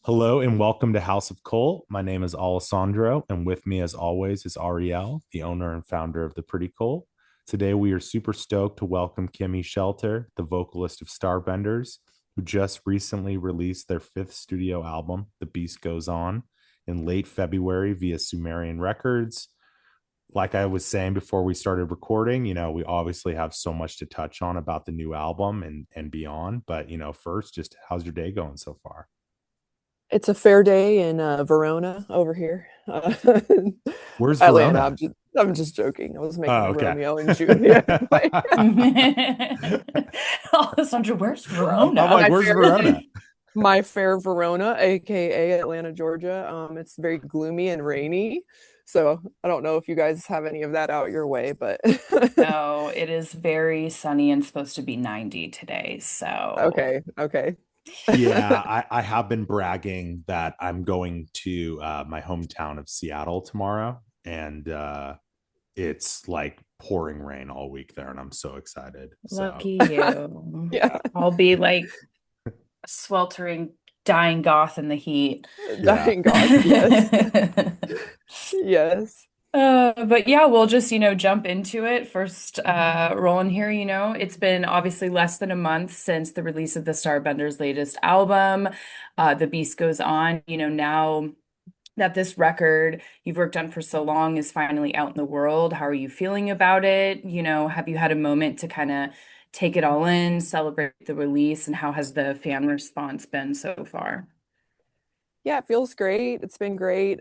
Hello and welcome to House of Cult. My name is Alessandro, and with me, as always, is Ariel, the owner and founder of the Pretty Cult. Today, we are super stoked to welcome Kimi Shelter, the vocalist of Starbenders, who just recently released their fifth studio album, The Beast Goes On, in late February via Sumerian Records. Like I was saying before we started recording, we obviously have so much to touch on about the new album and beyond. But first, just how's your day going so far? It's a fair day in Verona over here. Where's Atlanta. Verona? I'm just joking. I was making Oh, a okay. Romeo and Juliet. Alessandra, where's I'm like, Verona? my where's fair Verona? my fair Verona, aka Atlanta, Georgia. It's very gloomy and rainy. So I don't know if you guys have any of that out your way, but No, it is very sunny and supposed to be 90 today. So, okay. Yeah, I have been bragging that I'm going to my hometown of Seattle tomorrow, and it's like pouring rain all week there, and I'm so excited. So, lucky you. Yeah. I'll be like sweltering, dying goth in the heat. yeah, Dying God, yes. Yes. But yeah, we'll just, jump into it. First, rolling here, it's been obviously less than a month since the release of the Starbenders' latest album, The Beast Goes On. Now that this record you've worked on for so long is finally out in the world, how are you feeling about it? Have you had a moment to kind of take it all in, celebrate the release, and how has the fan response been so far? Yeah, it feels great. It's been great.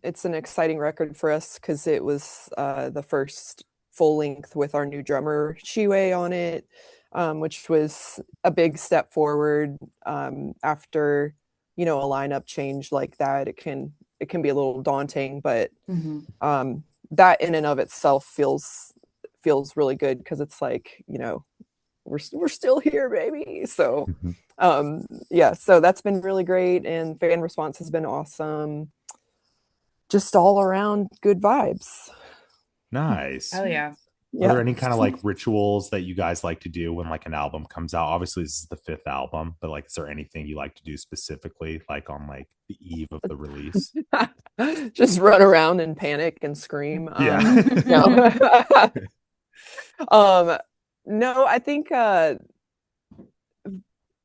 It's an exciting record for us because it was the first full length with our new drummer Shiwei on it, which was a big step forward. After a lineup change like that, it can be a little daunting, but Hmm. that in and of itself feels really good because it's like we're still here, baby. So yeah, so that's been really great, and fan response has been awesome. Just all around good vibes. nice. Hell yeah. Are Yeah. there any kind of like rituals that you guys like to do when like an album comes out? Obviously, this is the fifth album, but like, is there anything you like to do specifically, like on like the eve of the release? Just run around and panic and scream. Yeah, No. um no, I think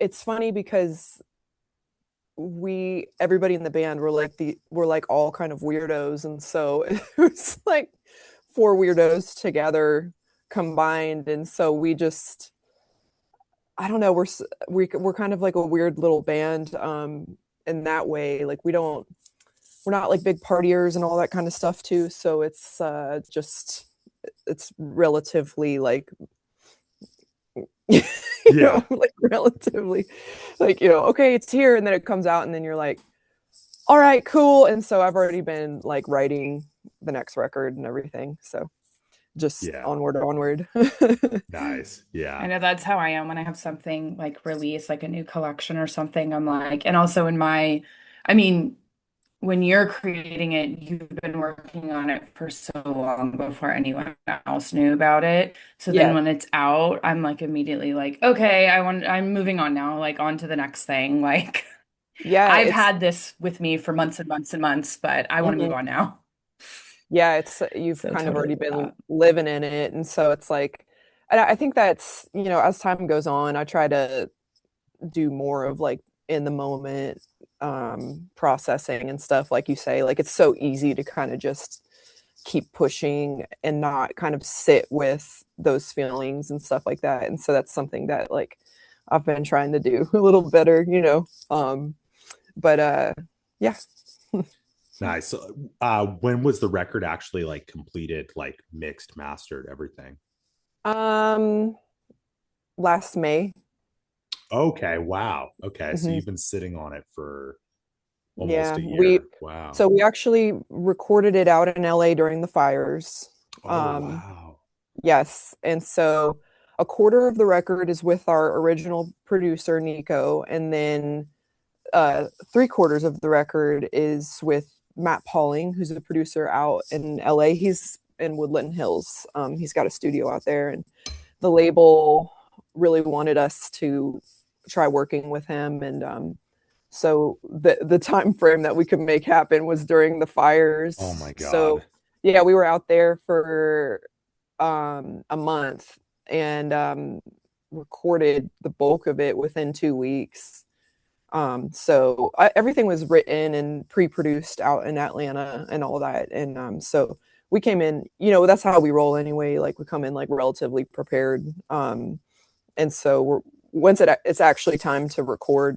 it's funny because everybody in the band were like all kind of weirdos, and so it was like four weirdos together combined, and so we just I don't know, we're kind of like a weird little band in that way. Like we're not like big partiers and all that kind of stuff too, so it's just it's relatively like yeah, like relatively like okay, it's here, and then it comes out, and then you're like, all right, cool. And so I've already been like writing the next record and everything, so just yeah. onward. Nice. I Yeah, know that's how I am when I have something like release, like a new collection or something. I'm like, and also I mean, when you're creating it, you've been working on it for so long before anyone else knew about it. So then Yeah, when it's out, I'm like immediately like, okay, I'm moving on now, like on to the next thing. Like yeah, I've it's had this with me for months and months and months, but I want to move mhm. on now. Yeah, it's you've So kind of totally already get been that. living in it, and so it's like, and I think that's as time goes on, I try to do more of like in the moment processing and stuff, like you say. Like it's so easy to kind of just keep pushing and not kind of sit with those feelings and stuff like that, and so that's something that like I've been trying to do a little better, but yeah. nice. So, when was the record actually like completed, like mixed, mastered, everything? um Last May. Okay, wow. Okay, so Mhm. you've been sitting on it for almost Yeah, a year. Wow. we actually recorded it out in LA during the fires. Oh, Um, wow. yes, and so a quarter of the record is with our original producer Nico, and then three-quarters of the record is with Matt Pauling, who's a producer out in LA. He's in Woodland Hills. He's got a studio out there, and the label really wanted us to try working with him, and So the time frame that we could make happen was during the Oh my fires. So God. yeah, we were out there for a month and recorded the bulk of it within 2 weeks. So everything was written and pre-produced out in Atlanta and all that. And so we came in, that's how we roll anyway. Like we come in like relatively prepared. And so once it's actually time to record,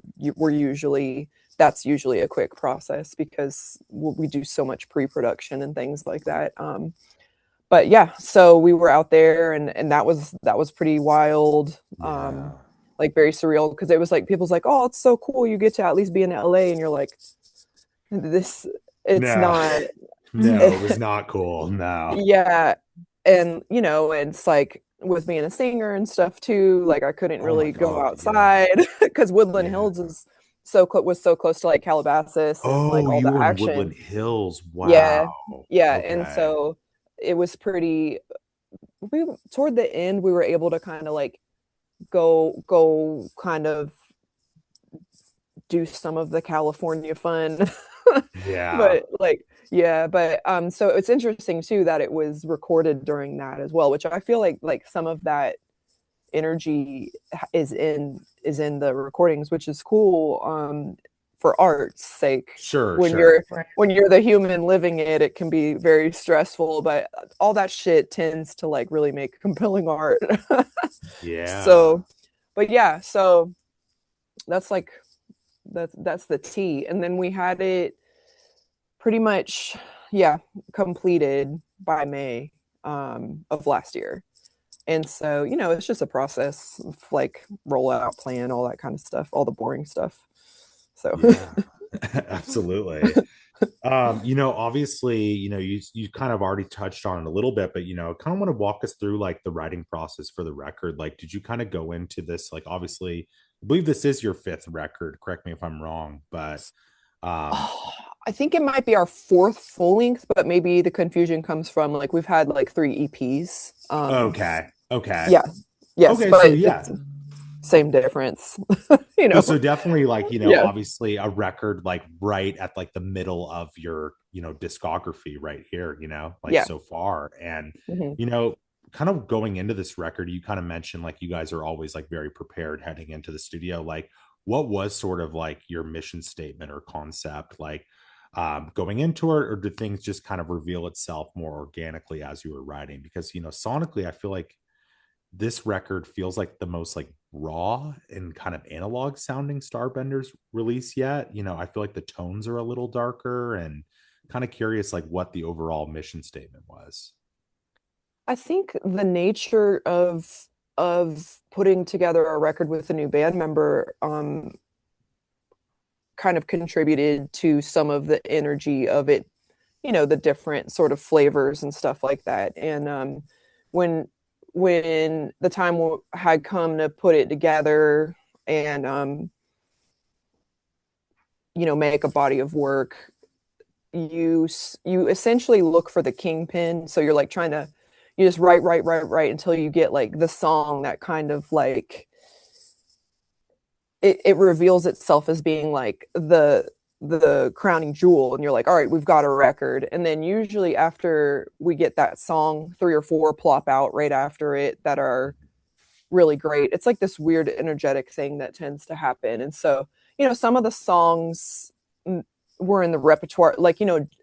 that's usually a quick process because we do so much pre-production and things like that. But yeah, so we were out there and that was pretty wild. Yeah. Like very surreal because it was like people's like, oh, it's so cool you get to at least be in LA, and you're like, this it's No. not. No, it was not cool. No. Yeah, and and it's like with being a singer and stuff too, like I couldn't Oh my really go God. Yeah. outside because Woodland Yeah. Hills was so close to like Calabasas and like Oh, all you the were in Woodland action. Hills. Yeah, Wow. yeah, and Okay. so it was pretty. We toward the end we were able to kind of like go kind of do some of the California fun. Yeah. But like yeah, but so it's interesting too that it was recorded during that as well, which I feel like some of that energy is in the recordings, which is cool for art's sake. Sure, When sure. you're when you're the human living it, it can be very stressful, but all that shit tends to like really make compelling art. Yeah. So, but yeah, so that's like that's the tea. And then we had it pretty much, yeah, completed by May of last year. And so, it's just a process of like rollout plan, all that kind of stuff, all the boring stuff. So Yeah. Absolutely. Obviously, you kind of already touched on it a little bit, but kind of want to walk us through like the writing process for the record. Like, did you kind of go into this? Like, obviously, I believe this is your fifth record. Correct me if I'm wrong, but oh, I think it might be our fourth full length, but maybe the confusion comes from like we've had like three EPs. okay, okay, Yeah, yes, okay. So but yeah, it's same difference. you so, know, so definitely like yeah, obviously a record like right at like the middle of your discography right here, like yeah. so far, and Mhm. you know kind of going into this record, you kind of mentioned like you guys are always like very prepared heading into the studio. Like, what was sort of like your mission statement or concept, like going into it, or did things just kind of reveal itself more organically as you were writing? Because sonically, I feel like this record feels like the most like raw and kind of analog sounding Starbenders release yet. I feel like the tones are a little darker, and kind of curious like what the overall mission statement was. I think the nature of putting together a record with a new band member kind of contributed to some of the energy of it, the different sort of flavors and stuff like that. And when when the time had come to put it together and make a body of work, you essentially look for the kingpin. So you're like trying to you just write until you get like the song that kind of like it reveals itself as being like the crowning jewel, and you're like, all right, we've got a record. And then usually after we get that song, three or four plop out right after it that are really great. It's like this weird energetic thing that tends to happen. And so some of the songs were in the repertoire, like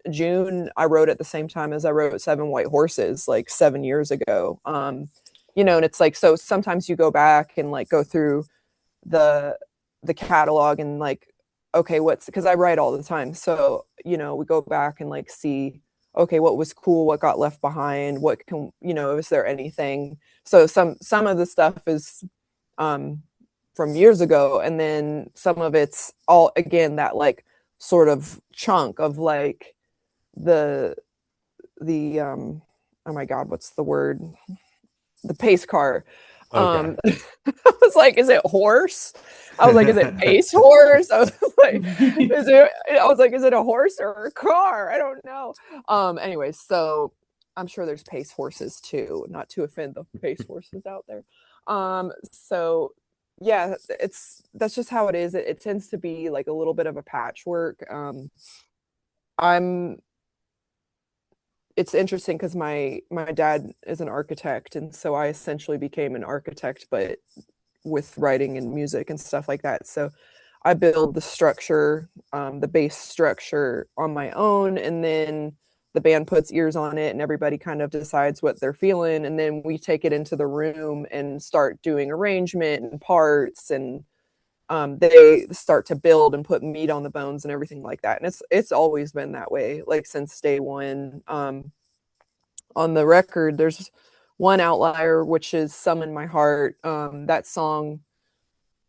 June I wrote at the same time as I wrote Seven White Horses like 7 years ago. And it's like, so sometimes you go back and like go through the catalog and like, okay, what's, because I write all the time, so we go back and like see, okay, what was cool, what got left behind, what can, is there anything. So some of the stuff is um from years ago, and then some of it's all again that like sort of chunk of like the oh my god, what's the word, the pace car. Okay. I was like, is it horse? I was like, is it pace horse? I was like, is it a horse or a car? I don't know. Anyway, so I'm sure there's pace horses too, not to offend the pace horses out there. So yeah, that's just how it is. It tends to be like a little bit of a patchwork. I'm It's interesting because my dad is an architect, and so I essentially became an architect, but with writing and music and stuff like that. So I build the structure, the base structure on my own, and then the band puts ears on it, and everybody kind of decides what they're feeling, and then we take it into the room and start doing arrangement and parts, and they start to build and put meat on the bones and everything like that. And it's always been that way, like since day one. On the record, there's one outlier, which is "Some in My Heart." That song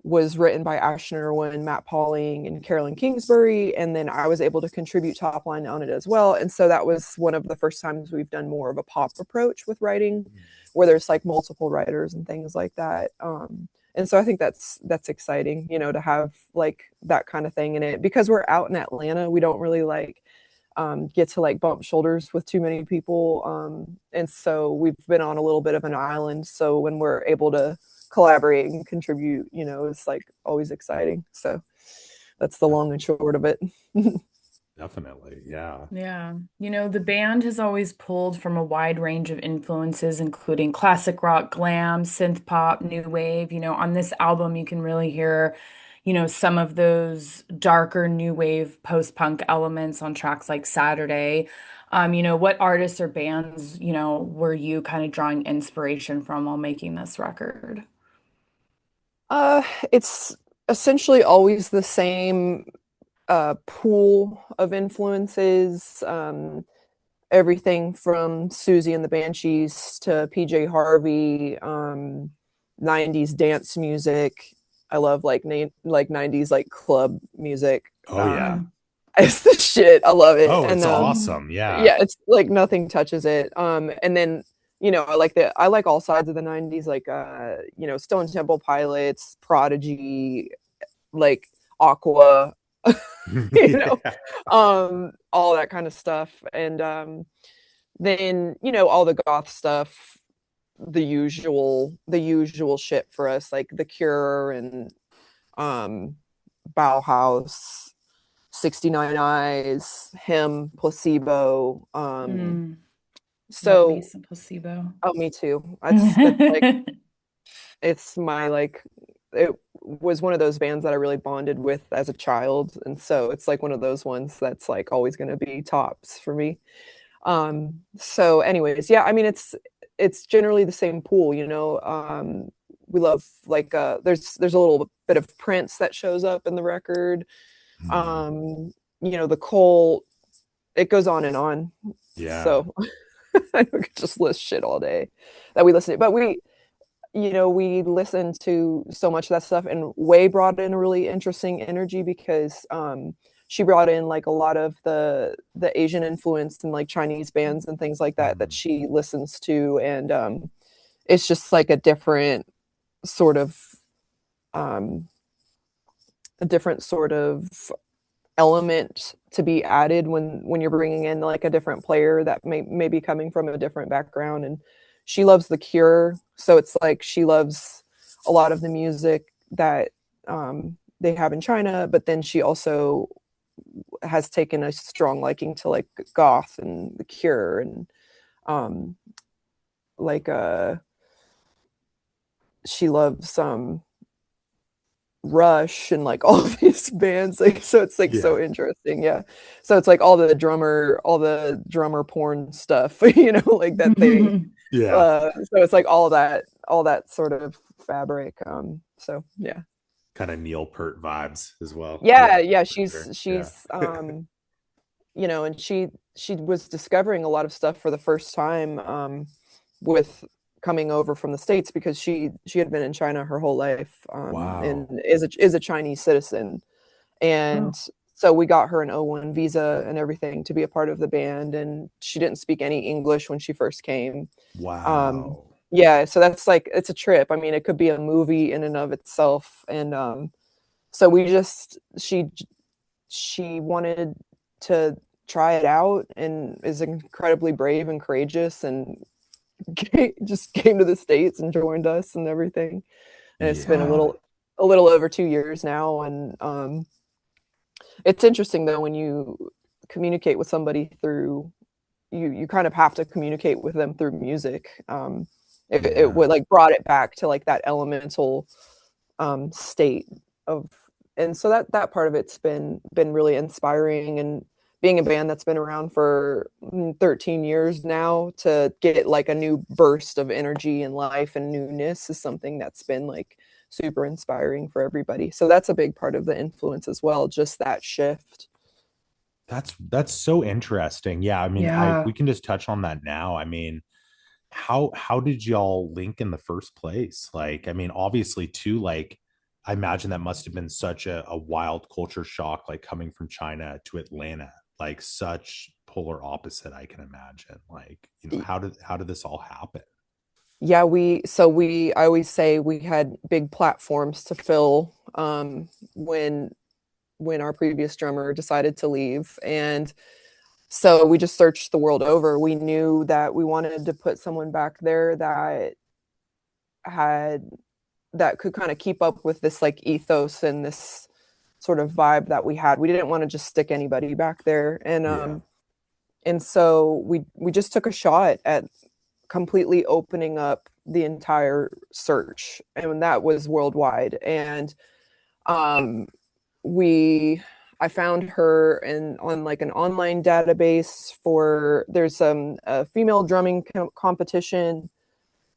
was written by Ashton Irwin, Matt Pauling, and Carolyn Kingsbury, and then I was able to contribute top line on it as well. And so that was one of the first times we've done more of a pop approach with writing, where there's like multiple writers and things like that. And so I think that's exciting, to have like that kind of thing in it, because we're out in Atlanta. We don't really like get to like bump shoulders with too many people. And so we've been on a little bit of an island. So when we're able to collaborate and contribute, it's like always exciting. So that's the long and short of it. Definitely. Yeah. Yeah. The band has always pulled from a wide range of influences, including classic rock, glam, synth pop, new wave. On this album, you can really hear, some of those darker new wave post-punk elements on tracks like Saturday. What artists or bands, were you kind of drawing inspiration from while making this record? It's essentially always the same pool of influences. Everything from Susie and the Banshees to PJ Harvey, 90s dance music. I love like 90s like club music. Oh yeah. It's the shit. I love it. Oh, And it's awesome. Yeah. yeah, it's like nothing touches it. And then I like all sides of the 90s, like Stone Temple Pilots, Prodigy, like Aqua, Yeah. all that kind of stuff. And then all the goth stuff, the usual shit for us, like The Cure and Bauhaus, 69 Eyes, Him, Placebo. Love So me some placebo. oh, me too. That's like it's my like it was one of those bands that I really bonded with as a child, and so it's like one of those ones that's like always going to be tops for me. So anyways, yeah, I mean it's generally the same pool. We love like there's a little bit of Prince that shows up in the record. The Cult, it goes on and on. Yeah. So I could just list shit all day that we listen to, but we listen to so much of that stuff, and Way brought in a really interesting energy because she brought in like a lot of the Asian influence and like Chinese bands and things like that she listens to, and it's just like a different sort of element to be added when you're bringing in like a different player that may be coming from a different background. And she loves The Cure, so it's like she loves a lot of the music that they have in China, but then she also has taken a strong liking to like goth and The Cure, and like she loves Rush and like all of these bands, like, so it's like so interesting. Yeah, so it's like all the drummer porn stuff, like that they so it's like all that sort of fabric. So yeah, kind of Neil Peart vibes as well. Yeah, she's and she was discovering a lot of stuff for the first time with coming over from the States, because she had been in China her whole life, and is a Chinese citizen. And so we got her an O1 visa and everything to be a part of the band, and she didn't speak any English when she first came. Wow. Yeah, so that's like, it's a trip. I mean, it could be a movie in and of itself. And so she wanted to try it out, and is incredibly brave and courageous, and just came to the States and joined us and everything. And it's been a little a little over 2 years now. And it's interesting though, when you communicate with somebody through, you kind of have to communicate with them through music. It Yeah. would like brought it back to like that elemental state of, and so that part of it's been really inspiring. And being a band that's been around for 13 years now, to get like a new burst of energy and life and newness is something that's been like super inspiring for everybody. So that's a big part of the influence as well, just that shift. That's so interesting. Yeah, I mean, I Yeah. we can just touch on that now. I mean, how did y'all link in the first place? Like, I mean, obviously too, like I imagine that must have been such a wild culture shock, like coming from China to Atlanta, like such polar opposite, I can imagine. Like, how did this all happen? Yeah, we I always say we had big platforms to fill when our previous drummer decided to leave. And so we just searched the world over. We knew that we wanted to put someone back there had that could kind of keep up with this like ethos and this sort of vibe that we had. We didn't want to just stick anybody back there. Yeah. And so we just took a shot at completely opening up the entire search, and that was worldwide. And um we I found her on like an online database for, there's a female drumming competition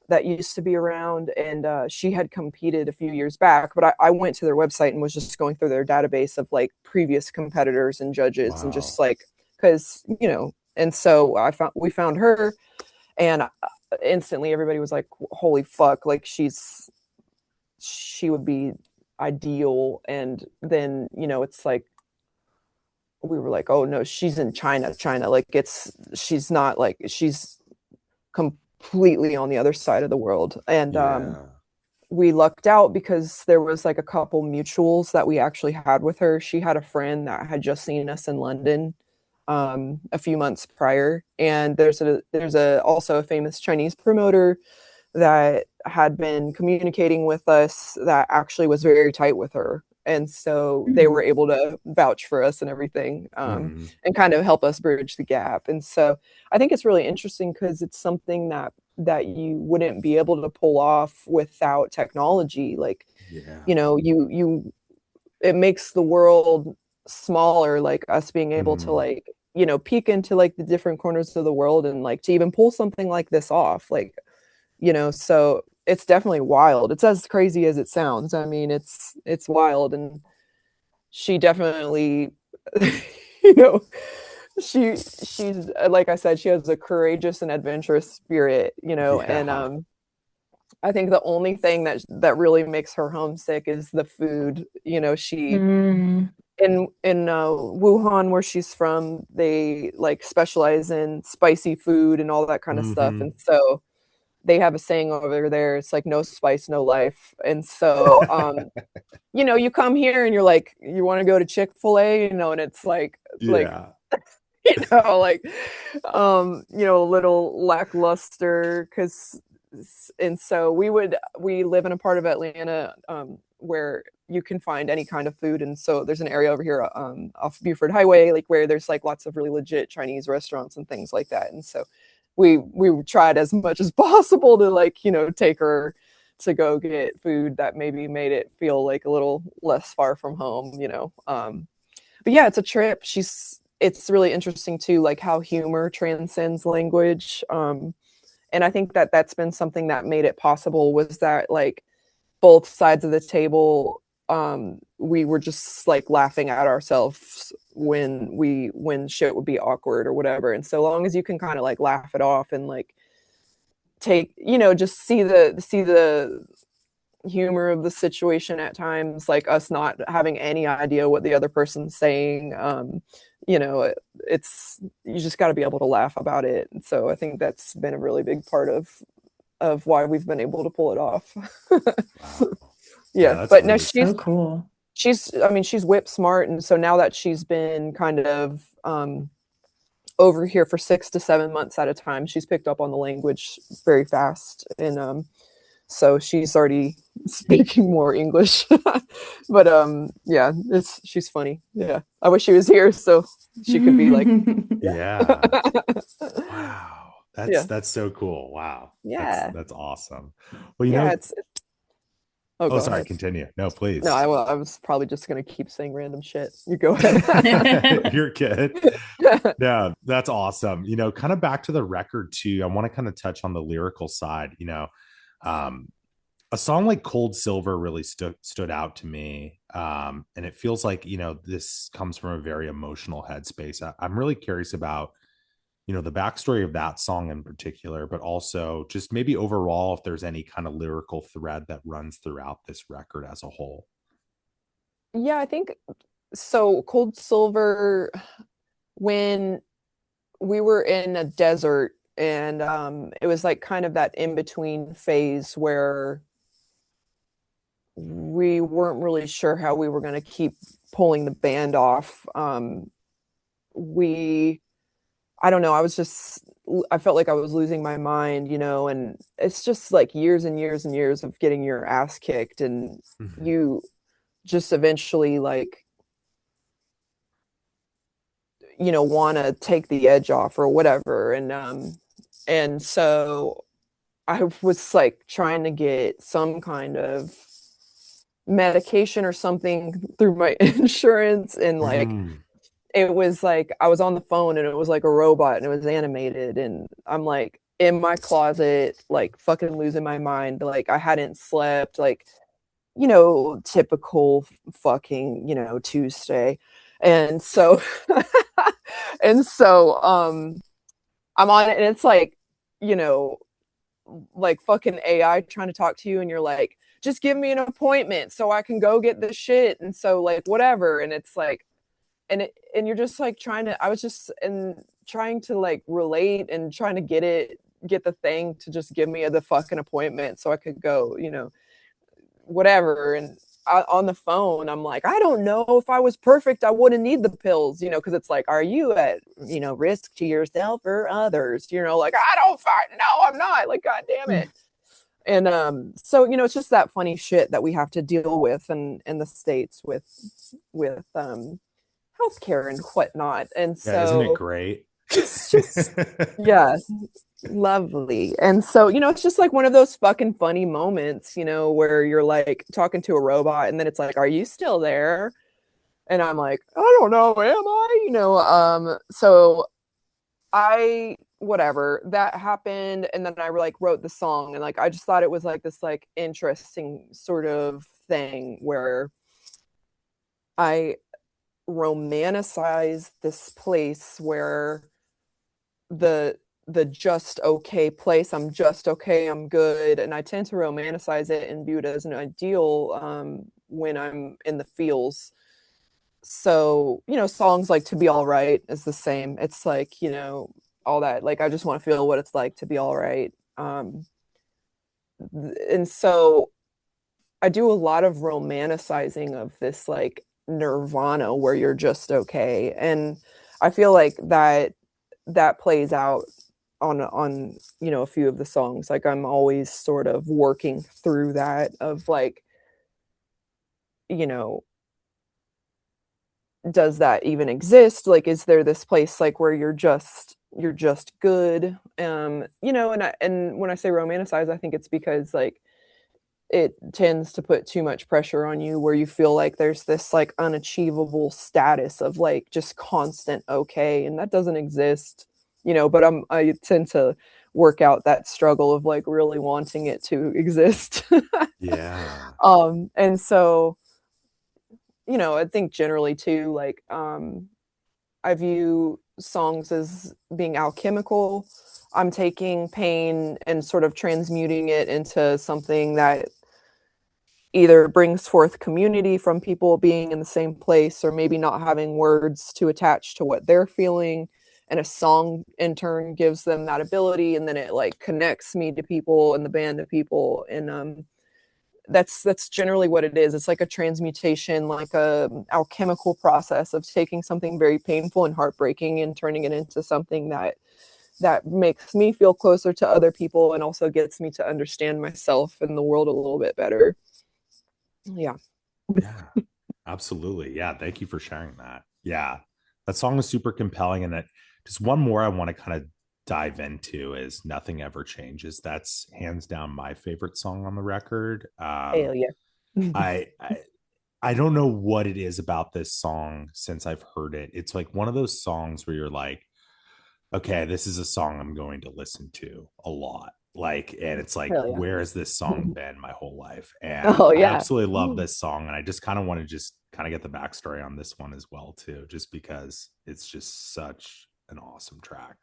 that used to be around, and she had competed a few years back. But I went to their website and was just going through their database of like previous competitors and judges, and just Wow. like, because and so we found her, and instantly everybody was like, holy fuck, like she would be ideal. And then it's like, we were like, oh no, she's in China, like she's not, like she's completely on the other side of the world. And Yeah. we lucked out because there was like a couple mutuals that we actually had with her. She had a friend that had just seen us in London a few months prior, and there's also a famous Chinese promoter that had been communicating with us that actually was very tight with her. And so they Hmm. were able to vouch for us and everything, Mhm. and kind of help us bridge the gap. And so I think it's really interesting because it's something that you wouldn't be able to pull off without technology. Like, Yeah. you it makes the world smaller, like us being able to Mhm. like peek into like the different corners of the world, and like to even pull something like this off, like so it's definitely wild. It's as crazy as it sounds. I mean, it's wild. And she definitely you know she's like I said, she has a courageous and adventurous spirit, and Yeah. I think the only thing that really makes her homesick is the food. She Mm. in Wuhan, where she's from, they like specialize in spicy food and all that kind of stuff. Mhm. And so they have a saying over there, it's like no spice, no life. And so you come here and you're like, you want to go to Chick-fil-A, and it's like Yeah. like a little lackluster. Because And so we live in a part of Atlanta where you can find any kind of food. And so there's an area over here off Buford Highway, like where there's like lots of really legit Chinese restaurants and things like that. And so we tried as much as possible to like take her to go get food that maybe made it feel like a little less far from home. But yeah, it's a trip. It's really interesting too, like how humor transcends language. And I think that's been something that made it possible, was that like both sides of the table, we were just like laughing at ourselves when shit would be awkward or whatever. And so long as you can kind of like laugh it off and like take, just see the humor of the situation at times, like us not having any idea what the other person's saying. It's, you just got to be able to laugh about it. And so I think that's been a really big part of why we've been able to pull it off. Wow. Yeah, Yeah, that's but no, really So cool. I mean, she's whip smart. And so now that she's been kind of over here for 6 to 7 months at a time, she's picked up on the language very fast. And so she's already speaking more English. But yeah, she's funny. Yeah, I wish she was here so she could be like, Yeah. Wow. yeah, That's so cool. Wow. yeah, That's awesome. Well, yeah. It's oh, oh, go sorry, ahead. continue. No, No, please. I was probably just gonna keep saying random shit. You go ahead. You're good. Yeah, that's awesome. Kind of back to the record too. I want to kind of touch on the lyrical side. Um, a song like Cold Silver really stood out to me. And it feels like, this comes from a very emotional headspace. I'm really curious about, the backstory of that song in particular, but also just maybe overall, if there's any kind of lyrical thread that runs throughout this record as a whole. Yeah, I think so. Cold Silver, when we were in a desert, and it was like kind of that in between phase where we weren't really sure how we were going to keep pulling the band off. We I don't know, I felt like I was losing my mind, and it's just like years and years and years of getting your ass kicked, and Mhm. you just eventually like, want to take the edge off or whatever. And so I was like trying to get some kind of medication or something through my insurance, and like Mm. it was like I was on the phone and it was like a robot and it was animated, and I'm like in my closet like fucking losing my mind, like I hadn't slept, like, typical fucking, Tuesday. And so and so I'm on it, and it's like, you know like fucking AI trying to talk to you, and you're like, just give me an appointment so I can go get this shit, and so like whatever. And it's like, and you're just like I was just and trying to like relate and trying to get the thing to just give me the fucking appointment so I could go, whatever. And on the phone, I'm like, I don't know, if I was perfect I wouldn't need the pills, because it's like, are you at, risk to yourself or others, like, I don't fight, no I'm not, like, god damn it. And so, it's just that funny shit that we have to deal with in the States with healthcare and whatnot. And Yeah, isn't it so great? it's just, yeah, lovely. And so, it's just like one of those fucking funny moments, where you're like talking to a robot, and then it's like, are you still there? And I'm like, I don't know, am I? So I whatever, that happened, and then I like wrote the song, and like I just thought it was like this like interesting sort of thing where I romanticize this place where the just okay place, I'm just okay, I'm good, and I tend to romanticize it and view it as an ideal when I'm in the feels. So, songs like To Be All Right is the same. It's like, all that, like I just want to feel what it's like to be all right. And so I do a lot of romanticizing of this like nirvana where you're just okay. And I feel like that plays out on a few of the songs. Like I'm always sort of working through that of like, you know does that even exist? Like, is there this place like where you're just good? And when I say romanticize, I think it's because like it tends to put too much pressure on you where you feel like there's this like unachievable status of like just constant okay, and that doesn't exist. But I tend to work out that struggle of like really wanting it to exist. Yeah. And so, I think generally too, like, I view songs as being alchemical. I'm taking pain and sort of transmuting it into something that either brings forth community from people being in the same place, or maybe not having words to attach to what they're feeling. And a song in turn gives them that ability, and then it like connects me to people and the band to people. And that's generally what it is. It's like a transmutation, like a alchemical process of taking something very painful and heartbreaking and turning it into something that that makes me feel closer to other people and also gets me to understand myself and the world a little bit better. Yeah. Yeah, absolutely. Yeah, thank you for sharing that. Yeah, that song is super compelling. And that just one more I want to kind of dive into is Nothing Ever Changes. That's hands down my favorite song on the record. Hell yeah. I, I I don't know what it is about this song since I've heard it. It's like one of those songs where you're like, okay, this is a song I'm going to listen to a lot. Like, and it's like, Hell where has this song yeah. been my whole life? And Oh I yeah. absolutely love this song. And I just kind of want to just kind of get the backstory on this one as well, too, just because it's just such an awesome track.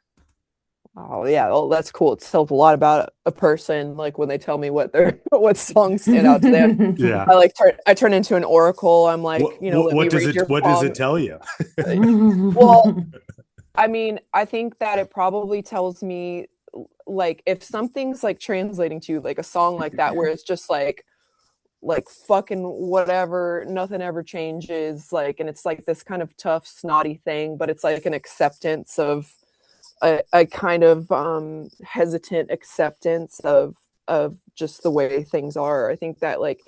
Oh yeah, well that's cool. It tells a lot about a person, like when they tell me what their what songs stand out to them. Yeah. I turn into an oracle. I'm like, What you know, what let me what does read it your what does it song. tell you? Uh, Well, I mean, I think that it probably tells me like if something's like translating to you, like a song like that where it's just like fucking whatever, nothing ever changes, like, and it's like this kind of tough, snotty thing, but it's like an acceptance of a kind of hesitant acceptance of just the way things are. I think that like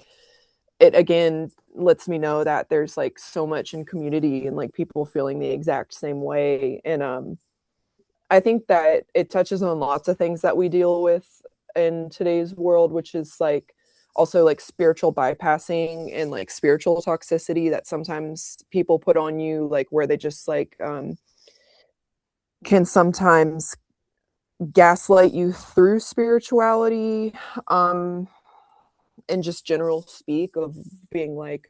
it again lets me know that there's like so much in community and like people feeling the exact same way. And I think that it touches on lots of things that we deal with in today's world, which is like also like spiritual bypassing and like spiritual toxicity that sometimes people put on you, like where they just like can sometimes gaslight you through spirituality, um and just general speak of being like,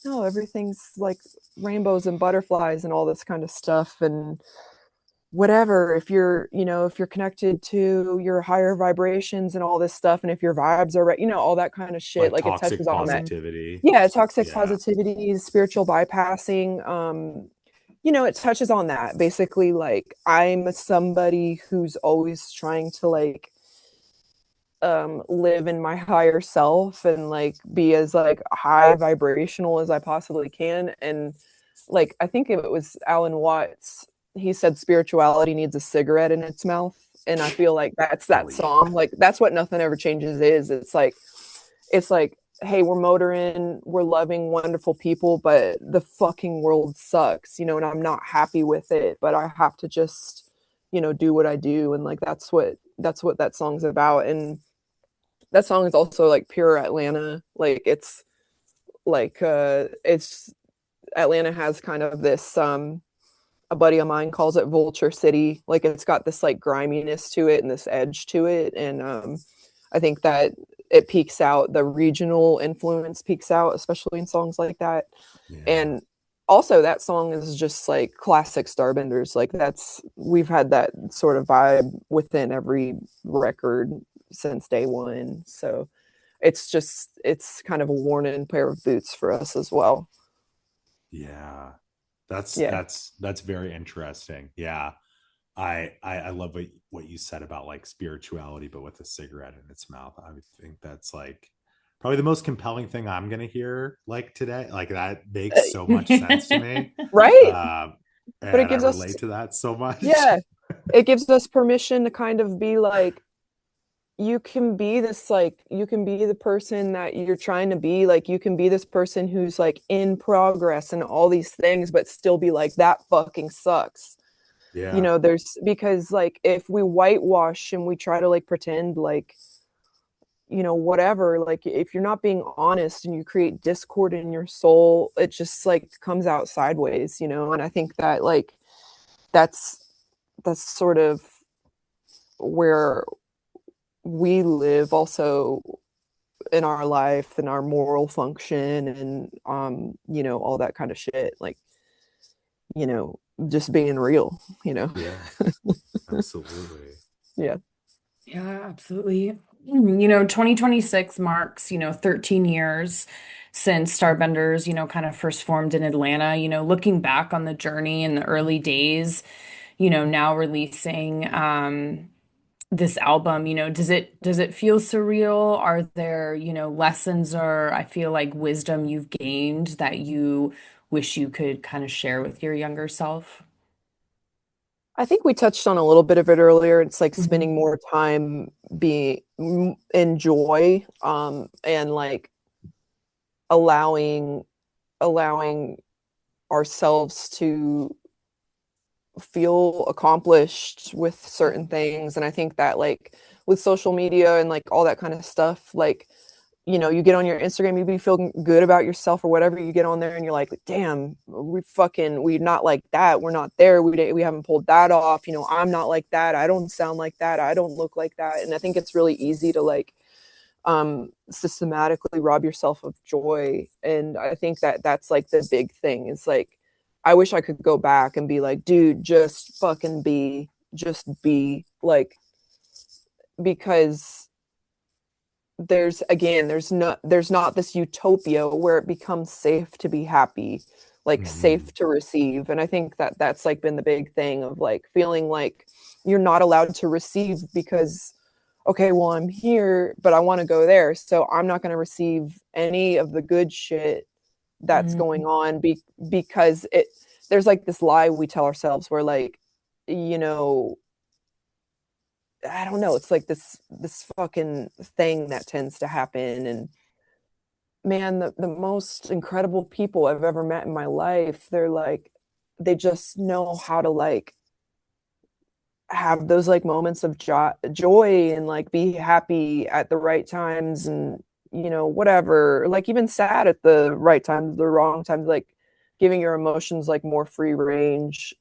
no, everything's like rainbows and butterflies and all this kind of stuff, and whatever, if you're, you know, if you're connected to your higher vibrations and all this stuff, and if your vibes are right, you know, all that kind of shit, Like like it toxic touches on that. positivity. Yeah, toxic Yeah. positivity, spiritual bypassing, you know, it touches on that basically. Like I'm somebody who's always trying to like live in my higher self and like be as like high vibrational as I possibly can. And like I think if it was Alan Watts, he said spirituality needs a cigarette in its mouth. And I feel like that's Hell that yeah. song. Like that's what Nothing Ever Changes is. It's like, hey, we're motoring, we're loving, wonderful people, but the fucking world sucks, you know, and I'm not happy with it, but I have to just, you know, do what I do. And like that's what that song's about. And that song is also like pure Atlanta. Like it's Atlanta has kind of this a buddy of mine calls it Vulture City. Like it's got this like griminess to it and this edge to it. And I think that it peaks out, the regional influence peaks out, especially in songs like that. Yeah. And also that song is just like classic Starbenders. Like that's we've had that sort of vibe within every record since day one. So it's kind of a worn in pair of boots for us as well. Yeah. That's Yeah. that's very interesting. Yeah. I love what you said about like spirituality, but with a cigarette in its mouth. I think that's like probably the most compelling thing I'm gonna hear like today. Like that makes so much sense to me. Right? Um, But it and I gives us relate to that so much. yeah, it gives us permission to kind of be like you can be this like you can be the person that you're trying to be, like you can be this person who's like in progress and all these things but still be like that fucking sucks. You Yeah. know, there's because like if we whitewash and we try to like pretend like, you know, whatever, like if you're not being honest and you create discord in your soul, it just like comes out sideways, you know. And I think that like that's sort of where we live also in our life and our moral function and you know, all that kind of shit, like, you know, just being real, you know. Yeah. Absolutely. Yeah. Yeah, absolutely. You know, 2026 marks, 13 years since Starbenders, kind of first formed in Atlanta. Looking back on the journey in the early days, now releasing this album, does it feel surreal? Are there, lessons or I feel like wisdom you've gained that you wish you could kind of share with your younger self? I think we touched on a little bit of it earlier. It's like Mhm. spending more time being in joy, and like allowing allowing ourselves to feel accomplished with certain things. And I think that like with social media and like all that kind of stuff, like, you get on your Instagram, you be feeling good about yourself or whatever, you get on there and you're like, damn, we're not like that. We're not there. We haven't pulled that off. I'm not like that. I don't sound like that. I don't look like that. And I think it's really easy to like systematically rob yourself of joy. And I think that that's like the big thing. It's like, I wish I could go back and be like, dude, just fucking be like, because there's not this utopia where it becomes safe to be happy, like Mm-hmm. safe to receive. And I think that that's like been the big thing of like feeling like you're not allowed to receive because, okay, well, I'm here but I want to go there, so I'm not going to receive any of the good shit that's Mhm. going on because there's like this lie we tell ourselves where like, you know I don't know, it's like this fucking thing that tends to happen. And man, the most incredible people I've ever met in my life, they're like, they just know how to like have those like moments of joy and like be happy at the right times, and whatever, like even sad at the right times, the wrong times, like giving your emotions like more free range,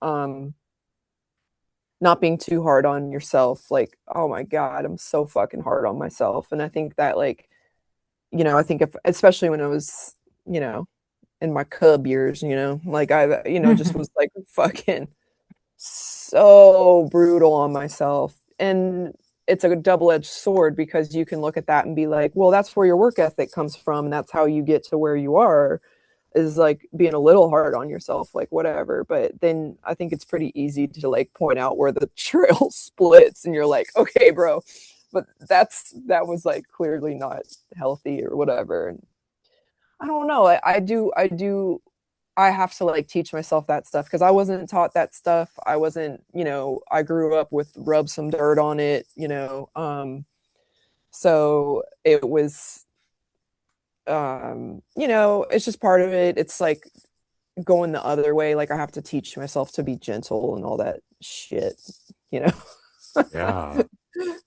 not being too hard on yourself. Like, oh my god, I'm so fucking hard on myself. And I think that like, I think if, especially when I was, you know in my cub years, like I, just was like fucking so brutal on myself. And it's a double-edged sword because you can look at that and be like, well, that's where your work ethic comes from, and that's how you get to where you are, is like being a little hard on yourself, like whatever. But then I think it's pretty easy to like point out where the trail splits and you're like, okay, bro, but that was like clearly not healthy or whatever. And I don't know. I have to like teach myself that stuff because I wasn't taught that stuff. I wasn't, I grew up with rub some dirt on it, so it was, it's just part of it. It's like going the other way. Like I have to teach myself to be gentle and all that shit, you know? Yeah,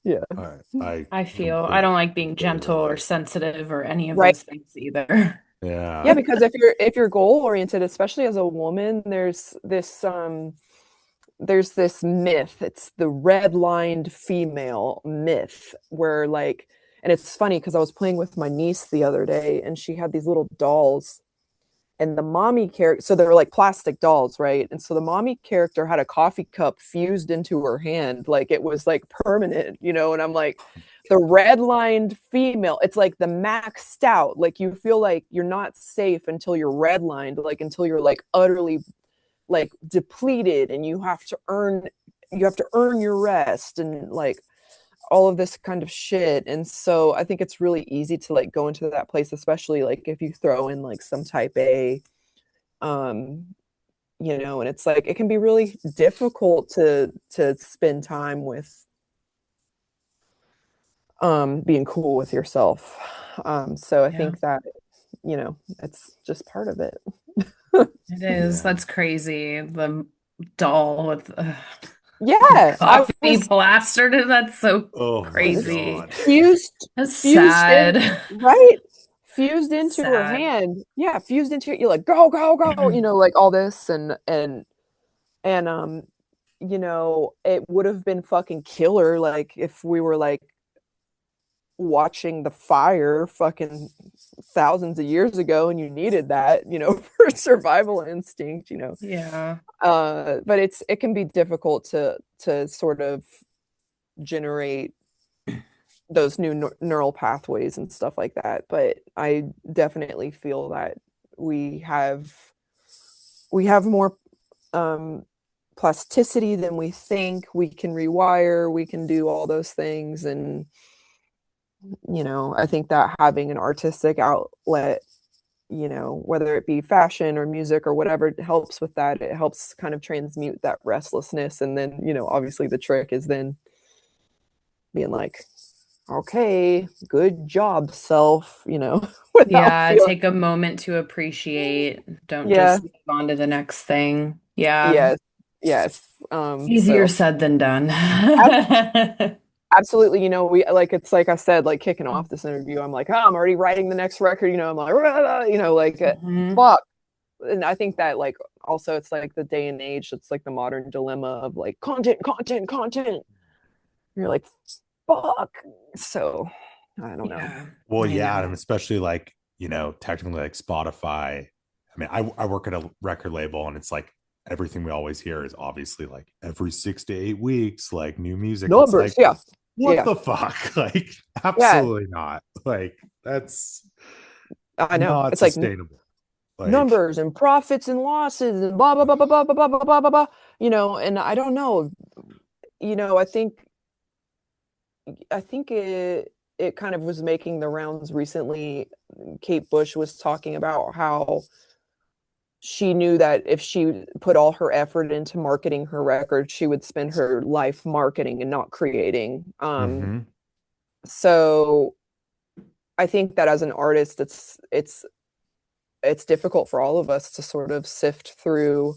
Yeah. I I don't completely like being gentle or relate. sensitive or any of Right. those things either. Yeah. Yeah, because if you're goal oriented, especially as a woman, there's this myth. It's the red-lined female myth where like, and it's funny because I was playing with my niece the other day and she had these little dolls, and the mommy character, so they were like plastic dolls, right? And so the mommy character had a coffee cup fused into her hand, like it was like permanent, and I'm like, the red-lined female, it's like the maxed out, like you feel like you're not safe until you're redlined, like until you're like utterly like depleted, and you have to earn your rest, and like all of this kind of shit. And so I think it's really easy to like go into that place, especially like if you throw in like some type A, um and it's like it can be really difficult to spend time with, being cool with yourself. So I Yeah, think that, it's just part of it. it is. Yeah. That's crazy. The doll with Yeah, I coffee was plastered. That's so Oh my crazy. God. That's fused in, sad. right? Fused into her Sad. hand. Yeah, fused into it. You're like, go, go, go, like all this, and it would have been fucking killer like if we were like watching the fire fucking thousands of years ago and you needed that, for survival instinct, Yeah. but it can be difficult to sort of generate those new neural pathways and stuff like that. But I definitely feel that we have we have more, um, plasticity than we think. We can rewire. We can do all those things, and I think that having an artistic outlet you know, whether it be fashion or music or whatever, it helps with that. It helps kind of transmute that restlessness. And then, you know, obviously the trick is then being like, okay, good job, self, you know, without Yeah, feeling, take a moment to appreciate. Don't yeah, just move on to the next thing. Yeah, yes, yes. easier So said than done. ab- absolutely, you know, we like, it's like I said, like kicking off this interview, I'm like, oh, I'm already writing the next record, you know, I'm like, "Rah," you know, like, Mhm. fuck. And I think that like also it's like the day and age, it's like the modern dilemma of like content, content, content. You're like, fuck. So I don't know. Yeah, Well, I yeah, and know. especially like, technically like Spotify. I mean, I work at a record label and it's like everything we always hear is obviously like every 6 to 8 weeks, like new music. It's Numbers, like, yeah. what Yeah. the fuck? Like, Yeah. absolutely not. Like, that's I know. not It's like sustainable. Like, numbers and profits and losses and blah blah blah blah blah blah blah blah blah blah blah. You know, and I don't know. You know, I think it kind of was making the rounds recently. Kate Bush was talking about how she knew that if she put all her effort into marketing her record, she would spend her life marketing and not creating. mhm, So I think that as an artist, it's difficult for all of us to sort of sift through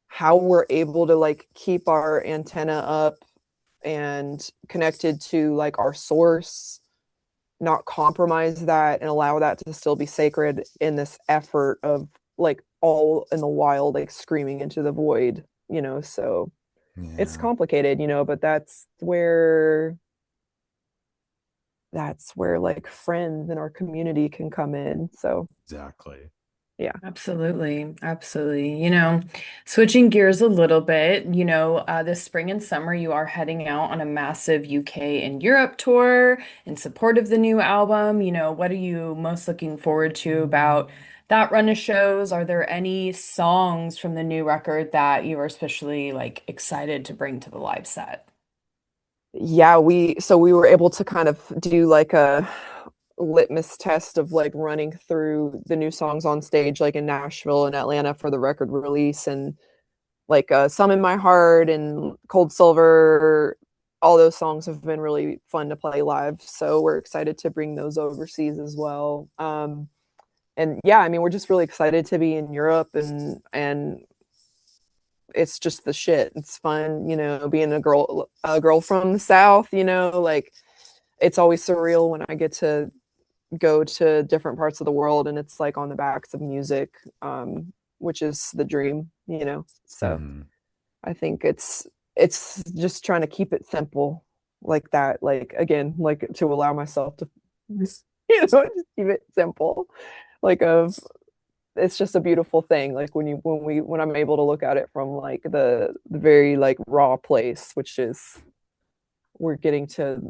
how we're able to like keep our antenna up and connected to like our source, not compromise that and allow that to still be sacred in this effort of like all in the wild, like screaming into the void, you know. So it's yeah, complicated, you know, but that's where like friends in our community can come in. So exactly. yeah. Absolutely, absolutely. Switching gears a little bit, this spring and summer, you are heading out on a massive UK and Europe tour in support of the new album. What are you most looking forward to about that run of shows? Are there any songs from the new record that you are especially like excited to bring to the live set? Yeah, we were able to kind of do like a litmus test of like running through the new songs on stage like in Nashville and Atlanta for the record release, and like Some in My Heart and Cold Silver, all those songs have been really fun to play live, so we're excited to bring those overseas as well. And yeah, I mean, we're just really excited to be in Europe, and it's just the shit. It's fun, you know, being a girl from the South, you know, like it's always surreal when I get to go to different parts of the world and it's like on the backs of music, which is the dream, you know. So Mhm. I think it's just trying to keep it simple like that, like again, like to allow myself to you know, just keep it simple, like of it's just a beautiful thing, like when I'm able to look at it from like the very like raw place, which is we're getting to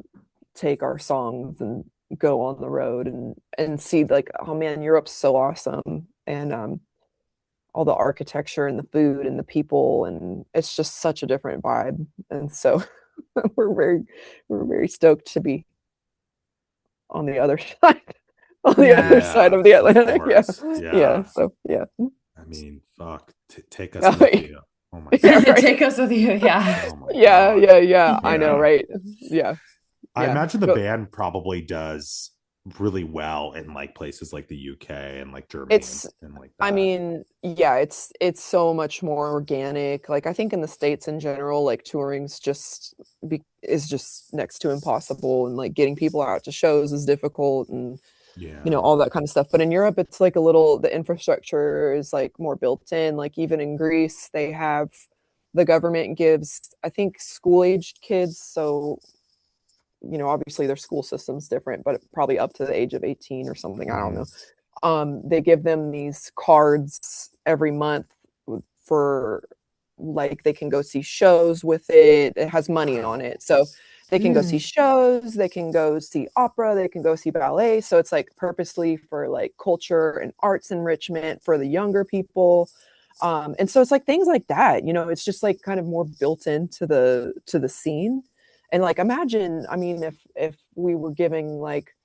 take our songs and go on the road and see like, oh man, Europe's so awesome, and all the architecture and the food and the people, and it's just such a different vibe. And so we're very we're very stoked to be on the other side, on the other Yeah. side Yeah, of the of Atlantic. Yeah. course. Yeah. Yeah. So yeah. I mean, fuck, take us Oh, with you. Oh my yeah, God. right. Take us with you. Yeah. Oh my Yeah, God. yeah, yeah. I know, Yeah. right? Yeah, I yeah. imagine the But band probably does really well in like places like the UK and like Germany it's and like I that. mean, yeah, it's so much more organic. Like I think in the States in general, like touring's is just next to impossible, and like getting people out to shows is difficult, and you know, Yeah. all that kind of stuff. But in Europe, it's like the infrastructure is like more built in. Like even in Greece, the government gives, I think, school-aged kids, so you know, obviously their school system's different, but probably up to the age of 18 or something. I don't know. Mhm. They give them these cards every month for like they can go see shows with it. It has money on Wow. it. So they can go see Mm. shows, they can go see opera, they can go see ballet. So it's like purposely for like culture and arts enrichment for the younger people. And so it's like things like that, you know, it's just like kind of more built into the scene. And like imagine, I mean, if we were giving like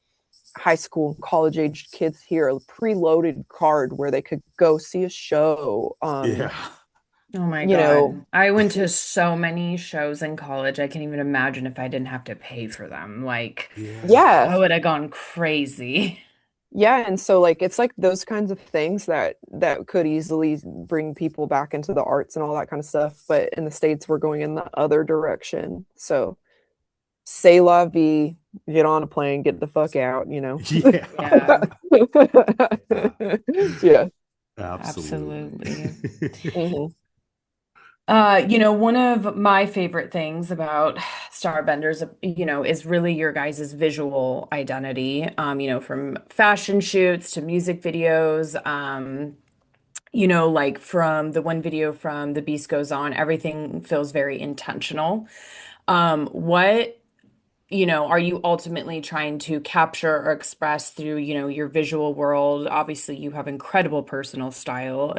high school and college aged kids here a preloaded card where they could go see a show. Yeah. Oh my You know, God. I went to so many shows in college. I can't even imagine if I didn't have to pay for them. Like, Yeah. yeah, I would have gone crazy. yeah, and so like it's like those kinds of things that could easily bring people back into the arts and all that kind of stuff. But in the States, we're going in the other direction. So say la vie, get on a plane, get the fuck out, you know. Yeah. Yeah, Yeah. Absolutely. absolutely. Mhm. One of my favorite things about Starbenders, is really your guys' visual identity. From fashion shoots to music videos, like from the one video from The Beast Goes On, everything feels very intentional. What are you ultimately trying to capture or express through, your visual world? Obviously, you have incredible personal style,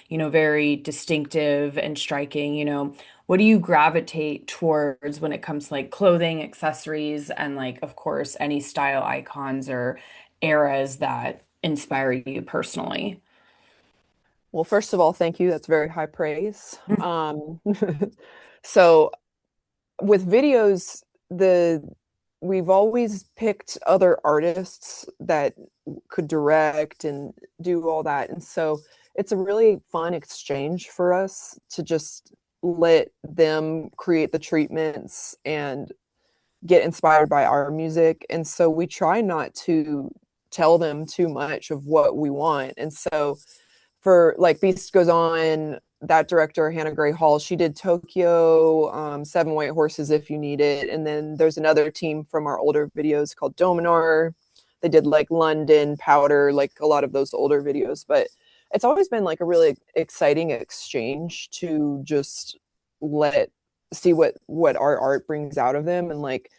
very distinctive and striking, What do you gravitate towards when it comes to like clothing, accessories, and like, of course, any style icons or eras that inspire you personally? Well, first of all, thank you. That's very high praise. So with videos, the we've always picked other artists that could direct and do all that. And so it's a really fun exchange for us to just let them create the treatments and get inspired by our music. And so we try not to tell them too much of what we want. And so for like Beast Goes On, that director, Hannah Gray Hall, she did Tokyo, Seven White Horses If You Need It. And then there's another team from our older videos called Dominar. They did like London, Powder, like a lot of those older videos. But it's always been like a really exciting exchange to just let see what our art brings out of them. And like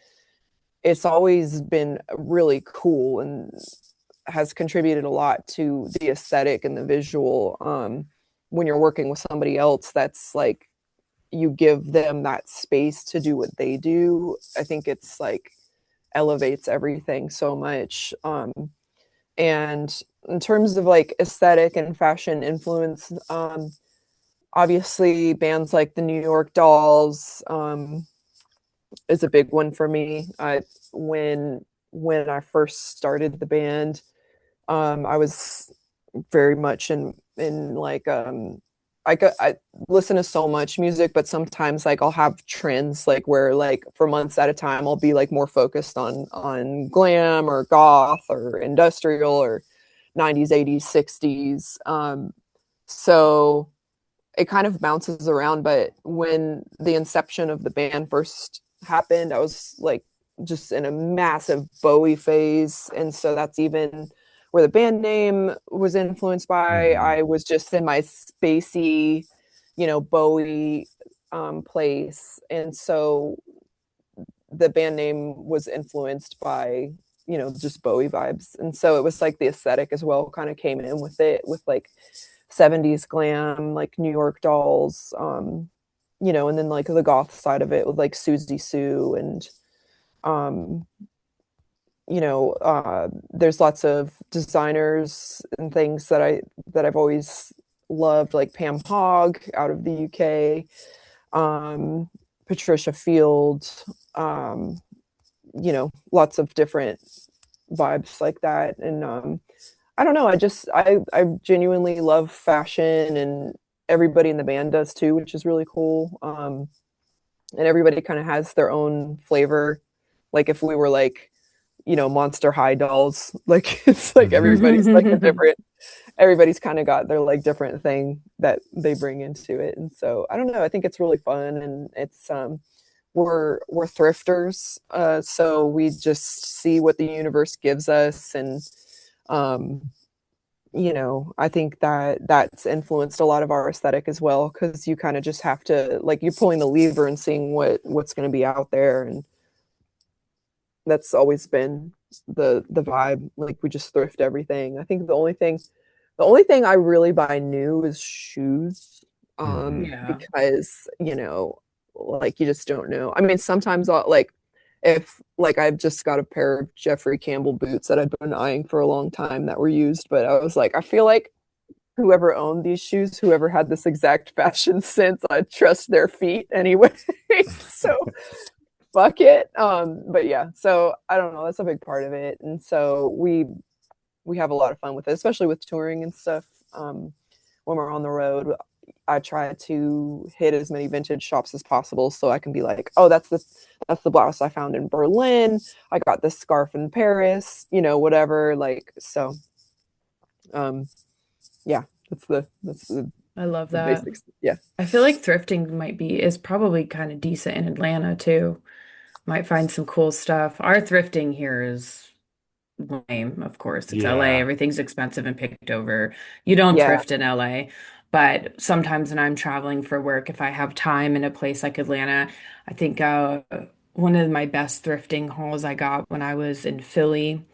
it's always been really cool and has contributed a lot to the aesthetic and the visual. When you're working with somebody else, that's like you give them that space to do what they do. I think it's like elevates everything so much. And in terms of like aesthetic and fashion influence, obviously bands like the New York Dolls is a big one for me. When I first started the band, I was very much in like I listen to so much music, but sometimes like I'll have trends like where like for months at a time I'll be like more focused on glam or goth or industrial or 90s, 80s, 60s. So it kind of bounces around, but when the inception of the band first happened, I was like just in a massive Bowie phase. And so that's even where the band name was influenced by. Mhm. I was just in my spacey, Bowie place. And so the band name was influenced by, just Bowie vibes. And so it was like the aesthetic as well kind of came in with it, with like 70s glam, like New York Dolls, and then like the goth side of it with like Susie Sue and um, there's lots of designers and things that I've always loved, like Pam Hogg out of the UK, Patricia Field, um, lots of different vibes like that. And I don't know, I genuinely love fashion, and everybody in the band does too, which is really cool. And everybody kind of has their own flavor. Like if we were like, Monster High dolls, like it's like everybody's like a different, everybody's kind of got their like different thing that they bring into it. And so I don't know, I think it's really fun, and it's we're thrifters, so we just see what the universe gives us. And um I think that that's influenced a lot of our aesthetic as well, because you kind of just have to, like, you're pulling the lever and seeing what's going to be out there. And that's always been the vibe. Like we just thrift everything. I think the only thing I really buy new is shoes, Mhm. Yeah. because like you just don't know. I mean, sometimes I'll like, if like I've just got a pair of Jeffrey Campbell boots that I'd been eyeing for a long time that were used, but I was like, I feel like whoever owned these shoes, whoever had this exact fashion sense, I trust their feet anyway. So fuck it. But yeah, so I don't know, that's a big part of it. And so we have a lot of fun with it, especially with touring and stuff. When we're on the road, I try to hit as many vintage shops as possible so I can be like, oh, that's the blouse I found in Berlin. I got this scarf in Paris, whatever. Like, so yeah, that's the I love the that. basics. Yeah. I feel like thrifting is probably kind of decent in Atlanta too. Might find some cool stuff. Our thrifting here is lame, of course. It's LA. Yeah. Everything's expensive and picked over. You don't Yeah. thrift in LA. But sometimes when I'm traveling for work, if I have time in a place like Atlanta, I think one of my best thrifting hauls I got when I was in Philly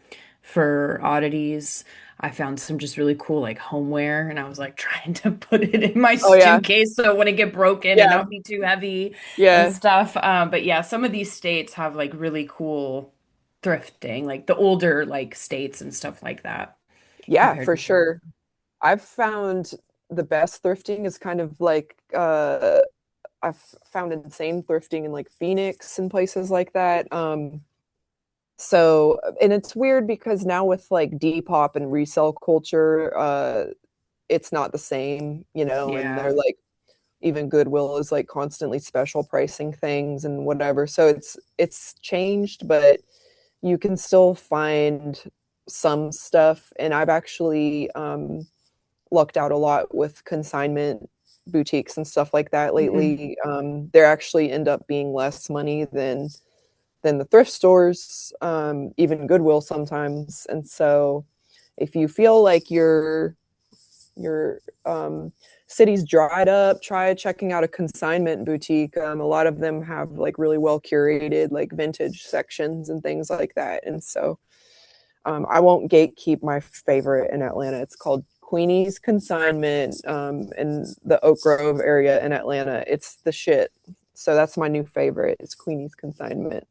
for oddities. I found some just really cool like homeware, and I was like trying to put it in my Oh yeah. suitcase so it wouldn't get broken and Yeah. not be too heavy and Yeah. stuff. But yeah, some of these states have like really cool thrifting, like the older like states and stuff like that Yeah, compared for to here. sure. I've found the best thrifting is kind of like I've found insane thrifting in like Phoenix and places like that. So and it's weird because now with like Depop and resale culture, it's not the same, and Yeah. they're like even Goodwill is like constantly special pricing things and whatever. So it's changed, but you can still find some stuff. And I've actually lucked out a lot with consignment boutiques and stuff like that Mhm. lately. They actually end up being less money than the thrift stores, even Goodwill sometimes. And so if you feel like your city's dried up, try checking out a consignment boutique. A lot of them have like really well curated like vintage sections and things like that. And so I won't gatekeep my favorite in Atlanta. It's called Queenie's Consignment in the Oak Grove area in Atlanta. It's the shit. So that's my new favorite. It's Queenie's Consignment.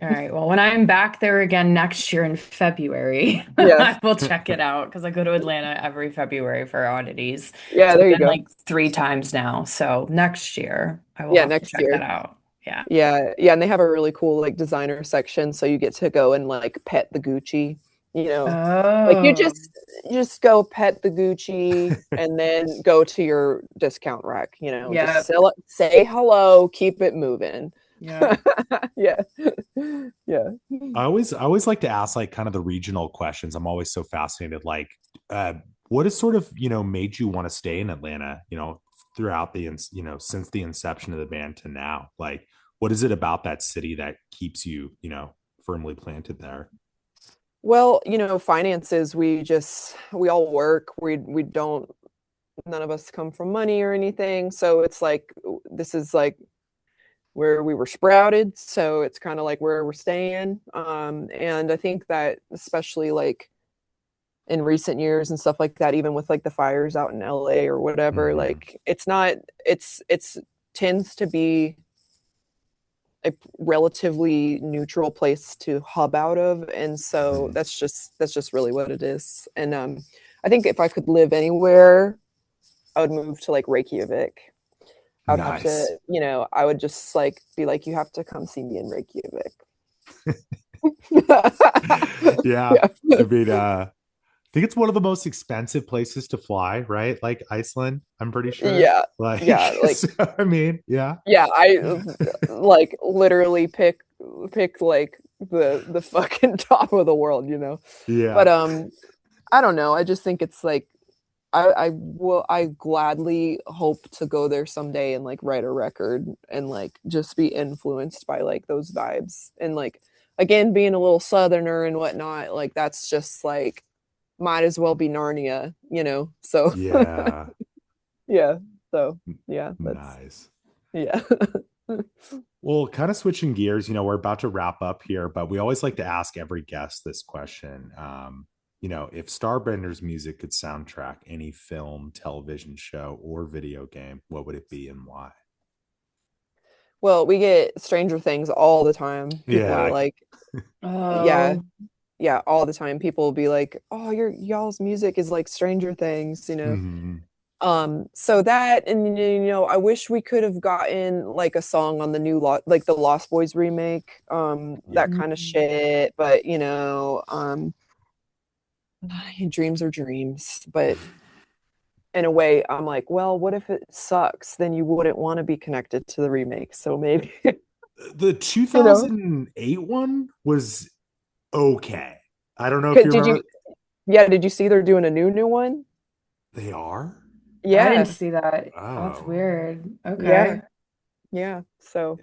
All right. Well, when I'm back there again next year in February, Yeah. I will check it out because I go to Atlanta every February for oddities. Yeah, So I've there you been go. like 3 times now. So next year I will Yeah, have to next check that year. out. Yeah. Yeah, yeah, and they have a really cool like designer section, so you get to go and like pet the Gucci, you know. Like Oh, you just go pet the Gucci and then go to your discount rack, just yeah. sell it, say hello, keep it moving. Yeah. Yeah. Yeah. I always like to ask like kind of the regional questions. I'm always so fascinated. Like, what has sort of made you want to stay in Atlanta? Throughout since the inception of the band to now. Like, what is it about that city that keeps you firmly planted there? Well, finances, we all work. We don't none of us come from money or anything, so it's like this is like where we were sprouted, so it's kind of like where we're staying. And I think that especially like in recent years and stuff like that, even with like the fires out in LA or whatever, Mm-hmm. like it's not it's tends to be a relatively neutral place to hub out of, and so Mm-hmm. that's just really what it is. And I think if I could live anywhere, I would move to like Reykjavik. I would have to, Nice. I would just like be like, you have to come see me in Reykjavik. Yeah. Yeah. I mean, I think it's one of the most expensive places to fly, right? Like Iceland, I'm pretty sure. Yeah. Like, Yeah. Like, so, I mean, yeah. yeah, I like literally pick like the fucking top of the world. Yeah. But I don't know. I just think it's like I gladly hope to go there someday and like write a record and like just be influenced by like those vibes. And like again, being a little southerner and whatnot, like that's just like might as well be Narnia. So Yeah. yeah. So yeah, that's Nice. yeah. Well, kind of switching gears, we're about to wrap up here, but we always like to ask every guest this question. If Starbenders music could soundtrack any film, television show, or video game, what would it be and why? Well, we get Stranger Things all the time. People are Yeah. like, yeah, Oh, yeah, all the time. People will be like, "Oh, y'all's music is like Stranger Things," you know. Mhm. So that, and I wish we could have gotten like a song on the new like the Lost Boys remake, Yeah. that kind of shit. But dreams are dreams. But in a way, I'm like, well, what if it sucks? Then you wouldn't want to be connected to the remake. So maybe, The you know, 2008 one was okay. I don't know if you did you? remember. Yeah, did you see they're doing a new one? They are? I didn't Yeah, see that. Oh, that's Oh, weird. yeah, Okay. yeah. So,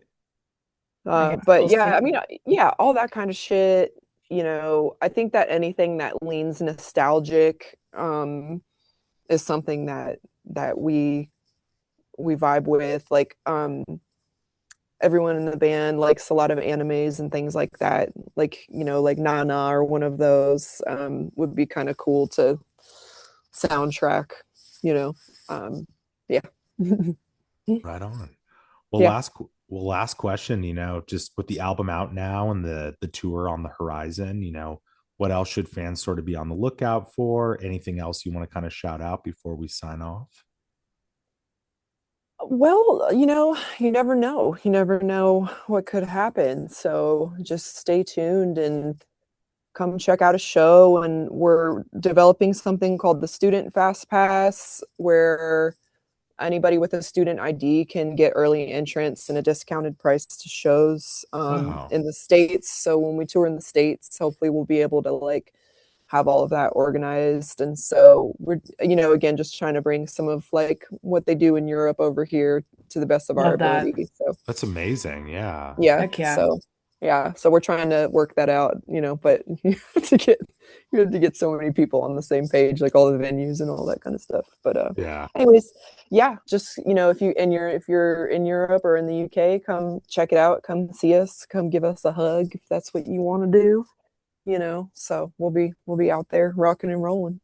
I guess but we'll yeah, I see. mean, yeah, all that kind of shit. I think that anything that leans nostalgic, is something that we vibe with. Like, everyone in the band likes a lot of animes and things like that. Like, like Nana or one of those, would be kind of cool to soundtrack, you know. Yeah. right on. Well, Yeah. last question, just with the album out now and the tour on the horizon, what else should fans sort of be on the lookout for? Anything else you want to kind of shout out before we sign off? Well, you never know. You never know what could happen. So just stay tuned and come check out a show. And we're developing something called the Student Fast Pass, where anybody with a student ID can get early entrance and a discounted price to shows, Wow. in the States. So when we tour in the States, hopefully we'll be able to like have all of that organized. And so we're, again, just trying to bring some of like what they do in Europe over here to the best of our Love that. ability. So That's amazing. Yeah. yeah, Heck yeah. so we're trying to work that out, but to get you have to get so many people on the same page, like all the venues and all that kind of stuff. But Yeah. anyways, yeah, just if you're in Europe or in the UK, come check it out, come see us, come give us a hug if that's what you want to do. So we'll be out there rocking and rolling.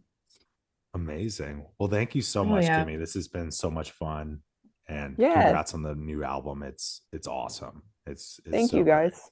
Amazing. Well, thank you so Oh much, yeah. Kimmy. This has been so much fun. And Yeah, congrats on the new album. It's awesome. It's thank so you great. guys.